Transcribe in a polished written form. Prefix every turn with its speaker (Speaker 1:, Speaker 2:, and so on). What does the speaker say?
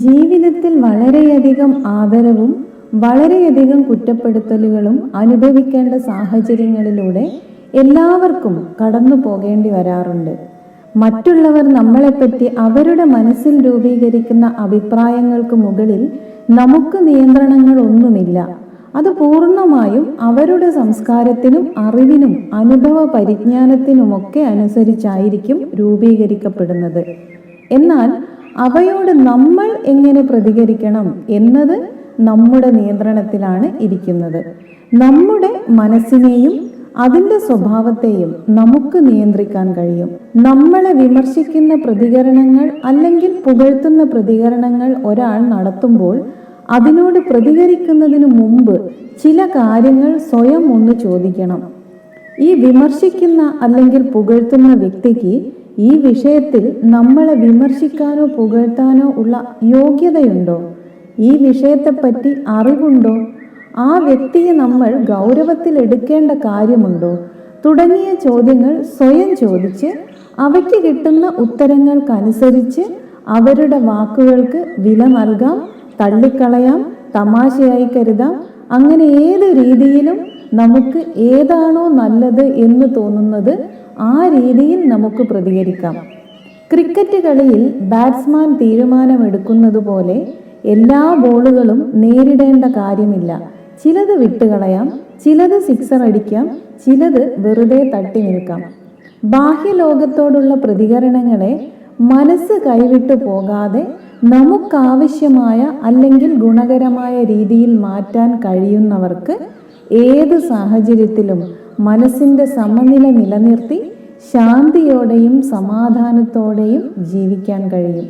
Speaker 1: ജീവിതത്തിൽ വളരെയധികം ആദരവും വളരെയധികം കുറ്റപ്പെടുത്തലുകളും അനുഭവിക്കേണ്ട സാഹചര്യങ്ങളിലൂടെ എല്ലാവർക്കും കടന്നു പോകേണ്ടി വരാറുണ്ട്. മറ്റുള്ളവർ നമ്മളെപ്പറ്റി അവരുടെ മനസ്സിൽ രൂപീകരിക്കുന്ന അഭിപ്രായങ്ങൾക്ക് മുകളിൽ നമുക്ക് നിയന്ത്രണങ്ങളൊന്നുമില്ല. അത് പൂർണ്ണമായും അവരുടെ സംസ്കാരത്തിനും അറിവിനും അനുഭവ പരിജ്ഞാനത്തിനുമൊക്കെ അനുസരിച്ചായിരിക്കും രൂപീകരിക്കപ്പെടുന്നത്. എന്നാൽ അവയോട് നമ്മൾ എങ്ങനെ പ്രതികരിക്കണം എന്നത് നമ്മുടെ നിയന്ത്രണത്തിലാണ് ഇരിക്കുന്നത്. നമ്മുടെ മനസ്സിനെയും അതിൻ്റെ സ്വഭാവത്തെയും നമുക്ക് നിയന്ത്രിക്കാൻ കഴിയും. നമ്മളെ വിമർശിക്കുന്ന പ്രതികരണങ്ങൾ അല്ലെങ്കിൽ പുകഴ്ത്തുന്ന പ്രതികരണങ്ങൾ ഒരാൾ നടത്തുമ്പോൾ അതിനോട് പ്രതികരിക്കുന്നതിന് മുമ്പ് ചില കാര്യങ്ങൾ സ്വയം ഒന്ന് ചോദിക്കണം. ഈ വിമർശിക്കുന്ന അല്ലെങ്കിൽ പുകഴ്ത്തുന്ന വ്യക്തിക്ക് ഈ വിഷയത്തിൽ നമ്മളെ വിമർശിക്കാനോ പുകഴ്ത്താനോ ഉള്ള യോഗ്യതയുണ്ടോ? ഈ വിഷയത്തെപ്പറ്റി അറിവുണ്ടോ? ആ വ്യക്തിയെ നമ്മൾ ഗൗരവത്തിൽ എടുക്കേണ്ട കാര്യമുണ്ടോ? തുടങ്ങിയ ചോദ്യങ്ങൾ സ്വയം ചോദിച്ച് അവയ്ക്ക് കിട്ടുന്ന ഉത്തരങ്ങൾക്കനുസരിച്ച് അവരുടെ വാക്കുകൾക്ക് വില നൽകാം, തള്ളിക്കളയാം, തമാശയായി കരുതാം. അങ്ങനെ ഏത് രീതിയിലും നമുക്ക് ഏതാണോ നല്ലത് എന്ന് തോന്നുന്നത് ആ രീതിയിൽ നമുക്ക് പ്രതികരിക്കാം. ക്രിക്കറ്റ് കളിയിൽ ബാറ്റ്സ്മാൻ തീരുമാനമെടുക്കുന്നത് പോലെ എല്ലാ ബോളുകളും നേരിടേണ്ട കാര്യമില്ല. ചിലത് വിട്ടുകളയാം, ചിലത് സിക്സർ അടിക്കാം, ചിലത് വെറുതെ തട്ടി നിൽക്കാം. ബാഹ്യലോകത്തോടുള്ള പ്രതികരണങ്ങളെ മനസ്സ് കൈവിട്ടു പോകാതെ നമുക്കാവശ്യമായ അല്ലെങ്കിൽ ഗുണകരമായ രീതിയിൽ മാറ്റാൻ കഴിയുന്നവർക്ക് ഏത് സാഹചര്യത്തിലും മനസ്സിൻ്റെ സമനില നിലനിർത്തി ശാന്തിയോടെയും സമാധാനത്തോടെയും ജീവിക്കാൻ കഴിയും.